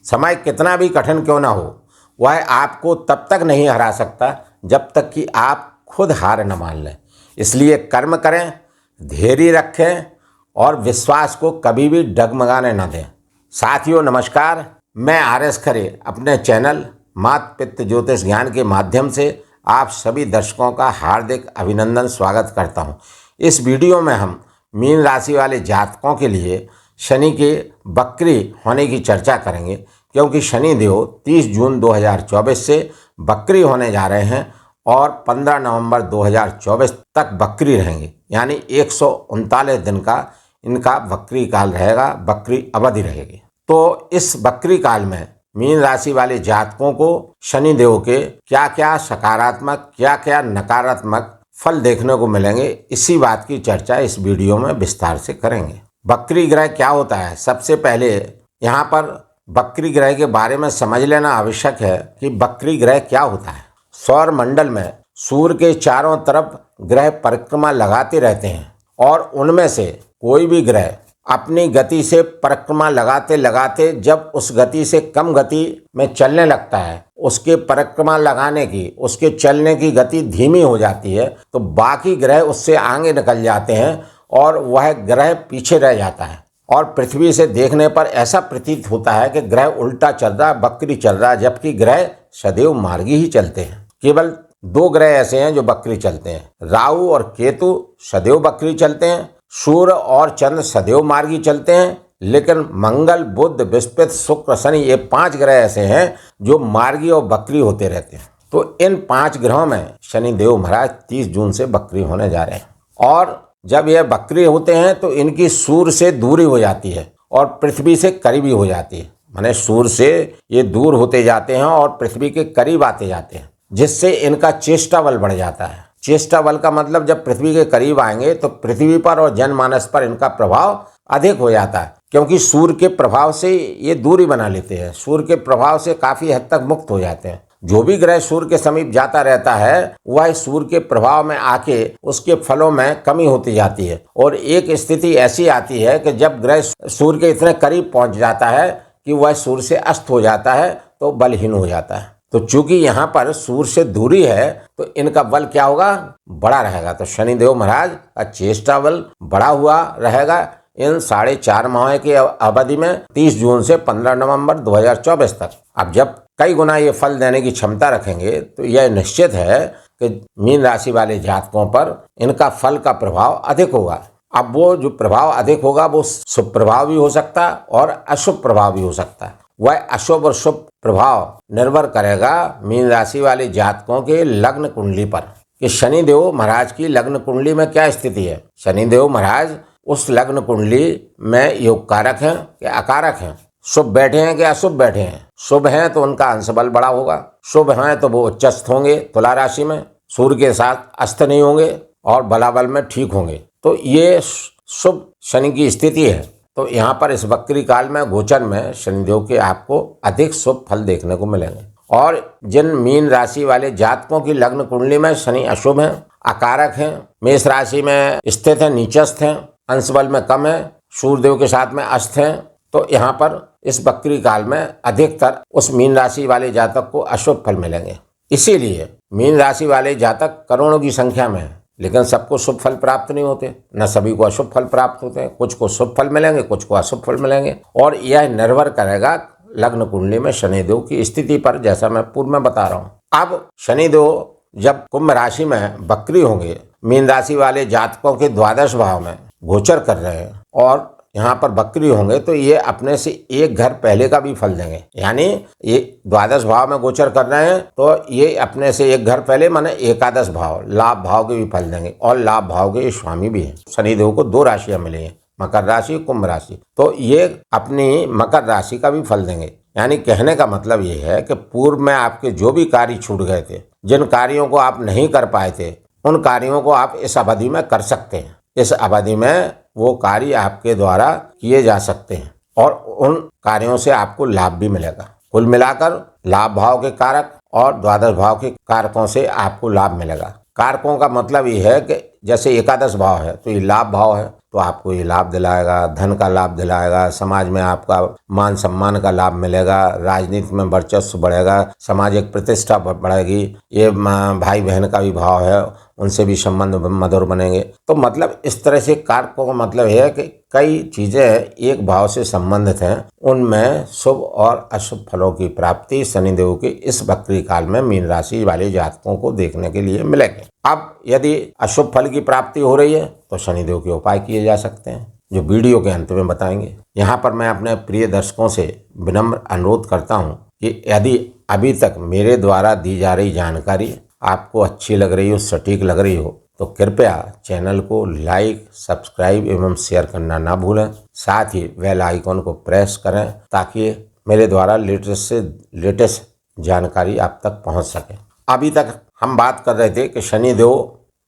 समय कितना भी कठिन क्यों ना हो, वह आपको तब तक नहीं हरा सकता जब तक कि आप खुद हार न मान लें। इसलिए कर्म करें, धैर्य रखें और विश्वास को कभी भी डगमगाने न दें। साथियों नमस्कार, मैं आर.एस. खरे अपने चैनल मात पित्त ज्योतिष ज्ञान के माध्यम से आप सभी दर्शकों का हार्दिक अभिनंदन स्वागत करता हूं। इस वीडियो में हम मीन राशि वाले जातकों के लिए शनि के वक्री होने की चर्चा करेंगे, क्योंकि शनि देव 30 जून 2024 से वक्री होने जा रहे हैं और 15 नवंबर 2024 तक वक्री रहेंगे। यानी 139 दिन का इनका वक्री काल रहेगा, वक्री अवधि रहेगी। तो इस वक्री काल में मीन राशि वाले जातकों को शनि देव के क्या क्या सकारात्मक, क्या क्या नकारात्मक फल देखने को मिलेंगे, इसी बात की चर्चा इस वीडियो में विस्तार से करेंगे। वक्री ग्रह क्या होता है? सबसे पहले यहाँ पर वक्री ग्रह के बारे में समझ लेना आवश्यक है कि वक्री ग्रह क्या होता है। सौर मंडल में सूर्य के चारों तरफ ग्रह परिक्रमा लगाते रहते हैं और उनमें से कोई भी ग्रह अपनी गति से परिक्रमा लगाते लगाते जब उस गति से कम गति में चलने लगता है, उसके परिक्रमा लगाने की, उसके चलने की गति धीमी हो जाती है, तो बाकी ग्रह उससे आगे निकल जाते हैं और वह ग्रह पीछे रह जाता है। और पृथ्वी से देखने पर ऐसा प्रतीत होता है कि ग्रह उल्टा चल रहा, वक्री चल रहा, जबकि ग्रह सदैव मार्गी ही चलते हैं। केवल 2 ग्रह ऐसे हैं जो वक्री चलते हैं, राहु और केतु सदैव वक्री चलते हैं, सूर्य और चंद्र सदैव मार्गी चलते हैं, लेकिन मंगल, बुध, बृहस्पति, शुक्र, शनि, ये 5 ग्रह ऐसे हैं जो मार्गी और वक्री होते रहते हैं। तो इन 5 ग्रहों में शनि देव महाराज 30 जून से वक्री होने जा रहे हैं। और जब ये वक्री होते हैं तो इनकी सूर्य से दूरी हो जाती है और पृथ्वी से करीबी हो जाती है। माने सूर्य से ये दूर होते जाते हैं और पृथ्वी के करीब आते जाते हैं, जिससे इनका चेष्टा बल बढ़ जाता है। चेष्टा बल का मतलब जब पृथ्वी के करीब आएंगे तो पृथ्वी पर और जनमानस पर इनका प्रभाव अधिक हो जाता है, क्योंकि सूर्य के प्रभाव से ये दूरी बना लेते हैं, सूर्य के प्रभाव से काफी हद तक मुक्त हो जाते हैं। जो भी ग्रह सूर्य के समीप जाता रहता है वह सूर्य के प्रभाव में आके उसके फलों में कमी होती जाती है और एक स्थिति ऐसी आती है कि जब ग्रह सूर्य के इतने करीब पहुंच जाता है कि वह सूर्य से अस्त हो जाता है तो बलहीन हो जाता है। तो चूंकि यहाँ पर सूर्य से दूरी है तो इनका बल क्या होगा? बड़ा रहेगा। तो शनिदेव महाराज का चेष्टा बल बढ़ा हुआ रहेगा इन 4.5 माह की अवधि में, 30 जून से 15 नवंबर 2024 तक। अब जब कई गुना ये फल देने की क्षमता रखेंगे तो यह निश्चित है कि मीन राशि वाले जातकों पर इनका फल का प्रभाव अधिक होगा। अब वो जो प्रभाव अधिक होगा वो शुभ प्रभाव भी हो सकता है और अशुभ प्रभाव भी हो सकता है। वह अशुभ और शुभ प्रभाव निर्भर करेगा मीन राशि वाले जातकों के लग्न कुंडली पर कि शनिदेव महाराज की लग्न कुंडली में क्या स्थिति है। शनिदेव महाराज उस लग्न कुंडली में योग कारक हैं कि अकारक हैं, शुभ बैठे हैं कि अशुभ बैठे हैं। शुभ हैं तो उनका अंश बल बड़ा होगा, शुभ हैं तो वो उच्चस्थ होंगे तुला राशि में, सूर्य के साथ अस्त नहीं होंगे और बलाबल में ठीक होंगे। तो ये शुभ शनि की स्थिति है। तो यहाँ पर इस वक्री काल में गोचर में शनिदेव के आपको अधिक शुभ फल देखने को मिलेंगे। और जिन मीन राशि वाले जातकों की लग्न कुंडली में शनि अशुभ हैं, अकारक हैं, मेष राशि में स्थित हैं, नीचस्थ हैं, अंश बल में कम है, सूर्यदेव के साथ में अस्त हैं, तो यहाँ पर इस वक्री काल में अधिकतर उस मीन राशि वाले जातक को अशुभ फल मिलेंगे। इसीलिए मीन राशि वाले जातक करोड़ों की संख्या में है, लेकिन सबको शुभ फल प्राप्त नहीं होते, न सभी को अशुभ फल प्राप्त होते हैं। कुछ को शुभ फल मिलेंगे, कुछ को अशुभ फल मिलेंगे और यह निर्भर करेगा लग्न कुंडली में शनिदेव की स्थिति पर, जैसा मैं पूर्व में बता रहा हूँ। अब शनिदेव जब कुंभ राशि में वक्री होंगे, मीन राशि वाले जातकों के द्वादश भाव में गोचर कर रहे हैं और यहाँ पर वक्री होंगे, तो ये अपने से एक घर पहले का भी फल देंगे। यानी ये द्वादश भाव में गोचर कर रहे हैं तो ये अपने से एक घर पहले माने एकादश भाव, लाभ भाव के भी फल देंगे और लाभ भाव के स्वामी भी हैं। शनिदेव को 2 राशियां मिली हैं, मकर राशि, कुंभ राशि, तो ये अपनी मकर राशि का भी फल देंगे। यानी कहने का मतलब ये है कि पूर्व में आपके जो भी कार्य छूट गए थे, जिन कार्यों को आप नहीं कर पाए थे, उन कार्यों को आप इस अवधि में कर सकते हैं। इस अवधि में वो कार्य आपके द्वारा किए जा सकते हैं और उन कार्यों से आपको लाभ भी मिलेगा। कुल मिलाकर लाभ भाव के कारक और द्वादश भाव के कारकों से आपको लाभ मिलेगा। कारकों का मतलब ये है कि जैसे एकादश भाव है तो ये लाभ भाव है, तो आपको ये लाभ दिलाएगा, धन का लाभ दिलाएगा, समाज में आपका मान सम्मान का लाभ मिलेगा, राजनीति में वर्चस्व बढ़ेगा, सामाजिक प्रतिष्ठा बढ़ेगी। ये भाई बहन का भी भाव है, उनसे भी संबंध मधुर बनेंगे। तो मतलब इस तरह से कारकों का मतलब है कि कई चीजें एक भाव से संबंधित हैं, उनमें शुभ और अशुभ फलों की प्राप्ति शनिदेव के इस वक्री काल में मीन राशि वाले जातकों को देखने के लिए मिलेंगे। अब यदि अशुभ फल की प्राप्ति हो रही है तो शनिदेव के उपाय किए जा सकते हैं, जो वीडियो के अंत में बताएंगे। यहाँ पर मैं अपने प्रिय दर्शकों से विनम्र अनुरोध करता हूँ कि यदि अभी तक मेरे द्वारा दी जा रही जानकारी आपको अच्छी लग रही हो, सटीक लग रही हो, तो कृपया चैनल को लाइक, सब्सक्राइब एवं शेयर करना ना भूलें। साथ ही बेल आइकॉन को प्रेस करें ताकि मेरे द्वारा लेटेस्ट से लेटेस्ट जानकारी आप तक पहुंच सके। अभी तक हम बात कर रहे थे कि शनिदेव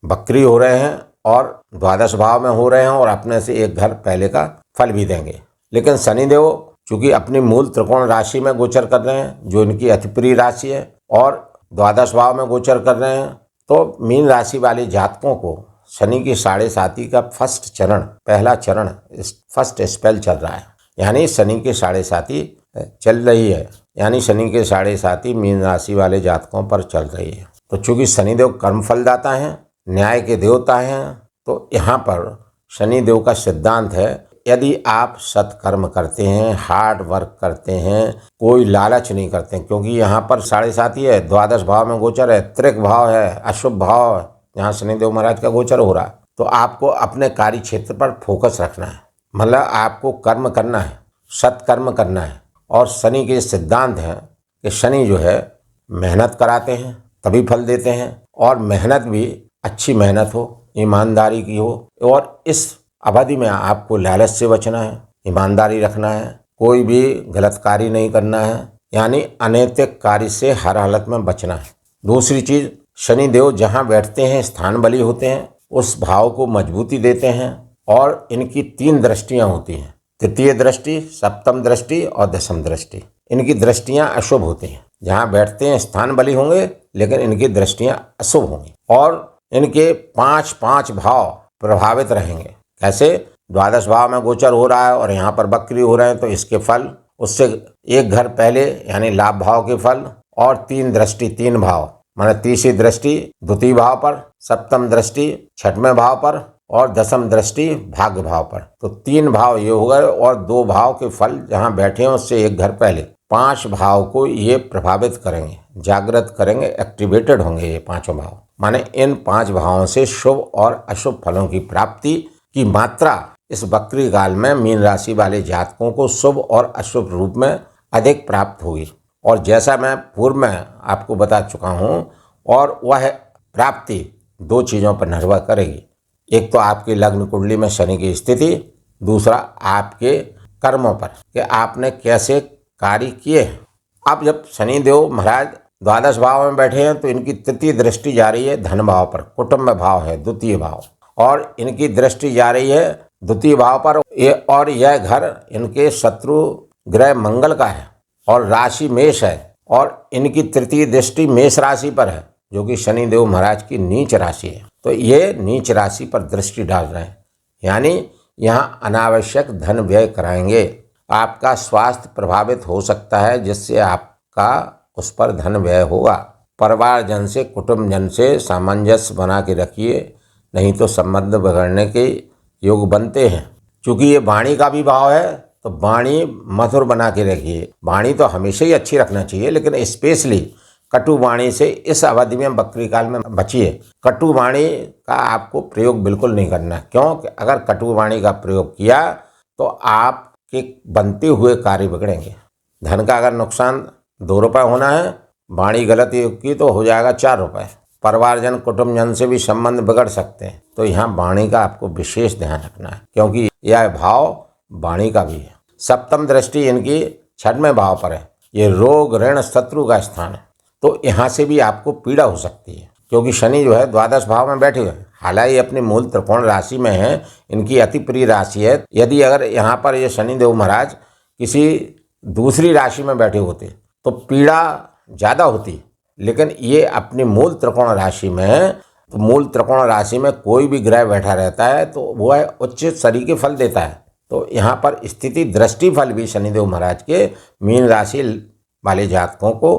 वक्री हो रहे हैं और द्वादश भाव में हो रहे हैं और अपने से एक घर पहले का फल भी देंगे। लेकिन शनिदेव चूंकि अपनी मूल त्रिकोण राशि में गोचर कर रहे हैं, जो इनकी अतिप्रिय राशि है, और द्वादश भाव में गोचर कर रहे हैं, तो मीन राशि वाले जातकों को शनि की 7.5 का फर्स्ट चरण, पहला चरण, फर्स्ट स्पेल चल रहा है। यानी शनि की 7.5 चल रही है, यानी शनि के 7.5 मीन राशि वाले जातकों पर चल रही है। तो चूंकि शनिदेव कर्म फलदाता हैं, न्याय के देवता हैं, तो यहाँ पर शनिदेव का सिद्धांत है, यदि आप सत्कर्म करते हैं, हार्ड वर्क करते हैं, कोई लालच नहीं करते हैं, क्योंकि यहाँ पर 7.5 है, द्वादश भाव में गोचर है, त्रिक भाव है, अशुभ भाव है, यहाँ शनिदेव महाराज का गोचर हो रहा है, तो आपको अपने कार्य क्षेत्र पर फोकस रखना है। मतलब आपको कर्म करना है, सत्कर्म करना है। और शनि के सिद्धांत हैं कि शनि जो है मेहनत कराते हैं तभी फल देते हैं, और मेहनत भी अच्छी मेहनत हो, ईमानदारी की हो, और इस अवधि में आपको लालच से बचना है, ईमानदारी रखना है, कोई भी गलत कार्य नहीं करना है, यानी अनैतिक कार्य से हर हालत में बचना है। दूसरी चीज, शनिदेव जहाँ बैठते हैं स्थान बली होते हैं, उस भाव को मजबूती देते हैं, और इनकी 3 दृष्टियां होती हैं, तृतीय दृष्टि, सप्तम दृष्टि और दशम दृष्टि। इनकी दृष्टियां अशुभ होती हैं, जहाँ बैठते हैं स्थान बली होंगे लेकिन इनकी दृष्टियां अशुभ होंगी, और इनके 5 भाव प्रभावित रहेंगे। कैसे? द्वादश भाव में गोचर हो रहा है और यहाँ पर वक्री हो रहे हैं, तो इसके फल उससे एक घर पहले यानी लाभ भाव के फल, और 3 दृष्टि, 3 भाव, माने तीसरी दृष्टि द्वितीय भाव पर, सप्तम दृष्टि 6वें भाव पर, और दशम दृष्टि भाग्य भाव पर। तो 3 भाव ये हो गए, और 2 भाव के फल जहाँ बैठे हैं उससे एक घर पहले। 5 भाव को ये प्रभावित करेंगे, जागृत करेंगे, एक्टिवेटेड होंगे ये 5 भाव। माने इन 5 भावों से शुभ और अशुभ फलों की प्राप्ति की मात्रा इस वक्री काल में मीन राशि वाले जातकों को शुभ और अशुभ रूप में अधिक प्राप्त होगी। और जैसा मैं पूर्व में आपको बता चुका हूँ, और वह प्राप्ति 2 चीज़ों पर निर्भर करेगी। एक तो आपकी लग्न कुंडली में शनि की स्थिति, दूसरा आपके कर्मों पर कि आपने कैसे कार्य किए हैं। अब जब शनिदेव महाराज द्वादश भाव में बैठे हैं तो इनकी तृतीय दृष्टि जा रही है धन भाव पर, कुटुंब भाव है द्वितीय भाव, और इनकी दृष्टि जा रही है द्वितीय भाव पर, और यह घर इनके शत्रु ग्रह मंगल का है, और राशि मेष है, और इनकी तृतीय दृष्टि मेष राशि पर है, जो कि शनिदेव महाराज की नीच राशि है। तो ये नीच राशि पर दृष्टि डाल रहे हैं, यानी यहाँ अनावश्यक धन व्यय कराएंगे। आपका स्वास्थ्य प्रभावित हो सकता है, जिससे आपका उस पर धन व्यय होगा। परिवारजन से, कुटुंबजन से सामंजस्य बना के रखिए, नहीं तो संबंध बिगड़ने के योग बनते हैं। क्योंकि ये वाणी का भी भाव है, तो वाणी मधुर बना के रखिए। वाणी तो हमेशा ही अच्छी रखना चाहिए, लेकिन स्पेशली कटु वाणी से इस अवधि में वक्री काल में बचिए। कटु वाणी का आपको प्रयोग बिल्कुल नहीं करना, क्योंकि अगर कटु वाणी का प्रयोग किया तो आपके बनते हुए कार्य बिगड़ेंगे। धन का अगर नुकसान 2 रुपये होना है, वाणी गलत की तो हो जाएगा 4 रुपये। परिवारजन, कुटुंबजन से भी संबंध बिगड़ सकते हैं। तो यहाँ वाणी का आपको विशेष ध्यान रखना है, क्योंकि यह भाव वाणी का भी है। सप्तम दृष्टि इनकी 6वें भाव पर है, ये रोग, ऋण, शत्रु का स्थान है। तो यहाँ से भी आपको पीड़ा हो सकती है, क्योंकि शनि जो है द्वादश भाव में बैठे हुए हैं। हालांकि अपनी मूल त्रिकोण राशि में है, इनकी अति प्रिय राशि है। यदि अगर यहाँ पर ये शनिदेव महाराज किसी दूसरी राशि में बैठे होते तो पीड़ा ज़्यादा होती, लेकिन ये अपनी मूल त्रिकोण राशि में है, तो मूल त्रिकोण राशि में कोई भी ग्रह बैठा रहता है तो वह उच्च स्तरीय के फल देता है। तो यहाँ पर स्थिति दृष्टि फल भी शनिदेव महाराज के मीन राशि वाले जातकों को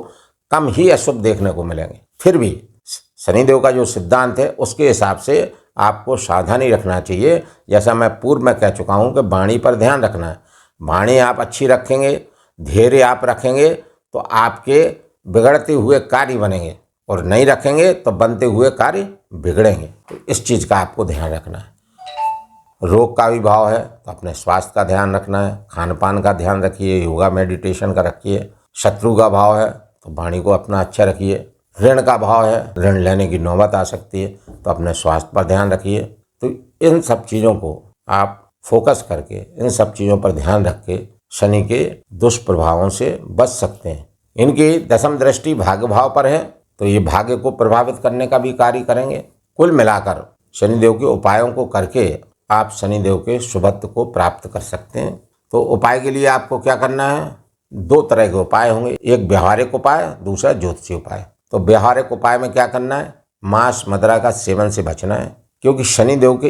कम ही अशुभ देखने को मिलेंगे। फिर भी शनिदेव का जो सिद्धांत है उसके हिसाब से आपको सावधानी रखना चाहिए। जैसा मैं पूर्व में कह चुका हूँ कि वाणी पर ध्यान रखना है। वाणी आप अच्छी रखेंगे, धैर्य आप रखेंगे तो आपके बिगड़ते हुए कार्य बनेंगे, और नहीं रखेंगे तो बनते हुए कार्य बिगड़ेंगे। तो इस चीज़ का आपको ध्यान रखना है। रोग का भी भाव है तो अपने स्वास्थ्य का ध्यान रखना है, खान पान का ध्यान रखिए, योगा मेडिटेशन का रखिए। शत्रु का भाव है तो वाणी को अपना अच्छा रखिए। ऋण का भाव है, ऋण लेने की नौबत आ सकती है तो अपने स्वास्थ्य पर ध्यान रखिए। तो इन सब चीज़ों को आप फोकस करके, इन सब चीज़ों पर ध्यान रख के शनि के दुष्प्रभावों से बच सकते हैं। इनकी दशम दृष्टि भाग्य भाव पर है तो ये भाग्य को प्रभावित करने का भी कार्य करेंगे। कुल मिलाकर शनिदेव के उपायों को करके आप शनिदेव के शुभत्व को प्राप्त कर सकते हैं। तो उपाय के लिए आपको क्या करना है, 2 तरह के उपाय होंगे, एक व्यवहारिक उपाय, दूसरा ज्योतिषीय उपाय। तो व्यवहारिक उपाय में क्या करना है, मांस मदिरा का सेवन से बचना है, क्योंकि शनिदेव के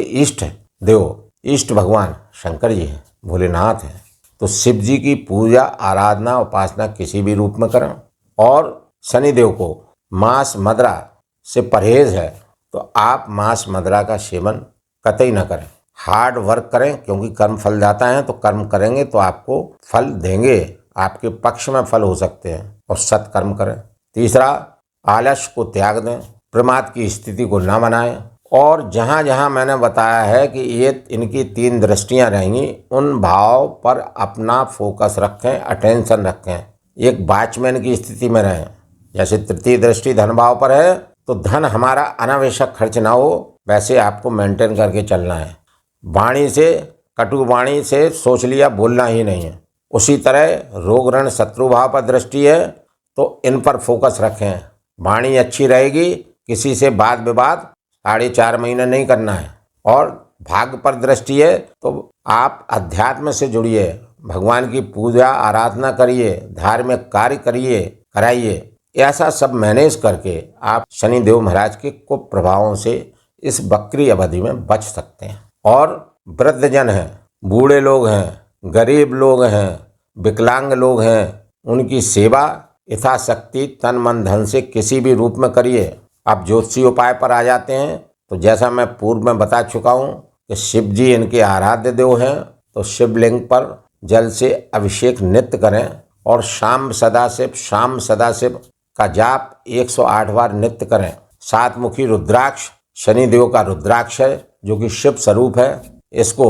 इष्ट भगवान शंकर जी हैं, भोलेनाथ हैं। तो शिव जी की पूजा आराधना उपासना किसी भी रूप में करें, और शनिदेव को मांस मदिरा से परहेज है तो आप मांस मदिरा का सेवन कतई न करें। हार्ड वर्क करें, क्योंकि कर्म फल जाता है, तो कर्म करेंगे तो आपको फल देंगे, आपके पक्ष में फल हो सकते हैं, और सत्कर्म करें। तीसरा, आलस्य को त्याग दें, प्रमाद की स्थिति को न बनाएं, और जहाँ जहाँ मैंने बताया है कि ये इनकी 3 दृष्टियाँ रहेंगी, उन भाव पर अपना फोकस रखें, अटेंशन रखें, एक वॉचमैन की स्थिति में रहें। जैसे तृतीय दृष्टि धन भाव पर है तो धन हमारा अनावश्यक खर्च ना हो, वैसे आपको मेंटेन करके चलना है। वाणी से, कटु वाणी से सोच लिया बोलना ही नहीं है। उसी तरह रोग ऋण शत्रु भाव पर दृष्टि है तो इन पर फोकस रखें। वाणी अच्छी रहेगी, किसी से वाद विवाद 4.5 महीने नहीं करना है। और भाग्य पर दृष्टि है तो आप अध्यात्म से जुड़िए, भगवान की पूजा आराधना करिए, धार्मिक कार्य कराइए। ऐसा सब मैनेज करके आप शनिदेव महाराज के कुप्रभावों से इस वक्री अवधि में बच सकते हैं। और वृद्धजन हैं, बूढ़े लोग हैं, गरीब लोग हैं, विकलांग लोग हैं, उनकी सेवा यथाशक्ति तन मन धन से किसी भी रूप में करिए। आप ज्योतिषीय उपाय पर आ जाते हैं तो जैसा मैं पूर्व में बता चुका हूँ कि शिव जी इनके आराध्य देव हैं, तो शिवलिंग पर जल से अभिषेक नित्य करें, और शाम सदाशिव का जाप 108 बार नित्य करें। 7 मुखी रुद्राक्ष शनिदेव का रुद्राक्ष है जो कि शिव स्वरूप है। इसको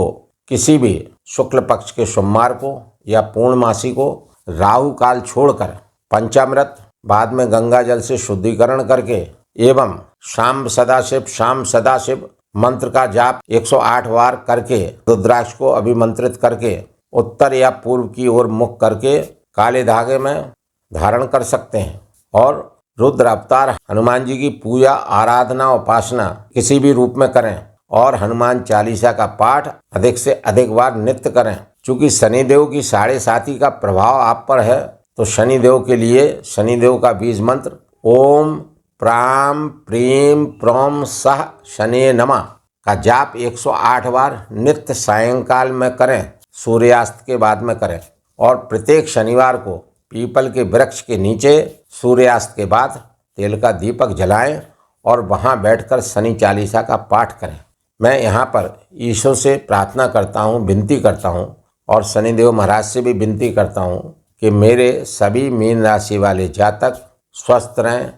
किसी भी शुक्ल पक्ष के सोमवार को या पूर्णमासी को राहु काल छोड़कर पंचामृत बाद में गंगा जल से शुद्धिकरण करके एवं शाम सदाशिव मंत्र का जाप 108 बार करके रुद्राक्ष को अभिमंत्रित करके उत्तर या पूर्व की ओर मुख करके काले धागे में धारण कर सकते हैं। और रुद्र अवतार हनुमान जी की पूजा आराधना उपासना किसी भी रूप में करें, और हनुमान चालीसा का पाठ अधिक से अधिक बार नित्य करें। चूंकि शनिदेव की 7.5 का प्रभाव आप पर है तो शनिदेव के लिए शनिदेव का बीज मंत्र ओम प्राम प्रीम प्रोम सह शनि नमः का जाप 108 बार नित्य सायंकाल में करें, सूर्यास्त के बाद में करें। और प्रत्येक शनिवार को पीपल के वृक्ष के नीचे सूर्यास्त के बाद तेल का दीपक जलाएं और वहां बैठकर शनि चालीसा का पाठ करें। मैं यहाँ पर ईश्वर से प्रार्थना करता हूँ, विनती करता हूँ, और शनिदेव महाराज से भी विनती करता हूँ कि मेरे सभी मीन राशि वाले जातक स्वस्थ रहें,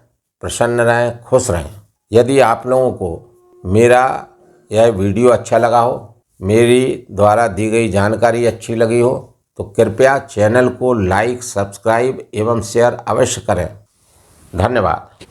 प्रसन्न रहें, खुश रहें। यदि आप लोगों को मेरा यह वीडियो अच्छा लगा हो, मेरी द्वारा दी गई जानकारी अच्छी लगी हो, तो कृपया चैनल को लाइक, सब्सक्राइब एवं शेयर अवश्य करें। धन्यवाद।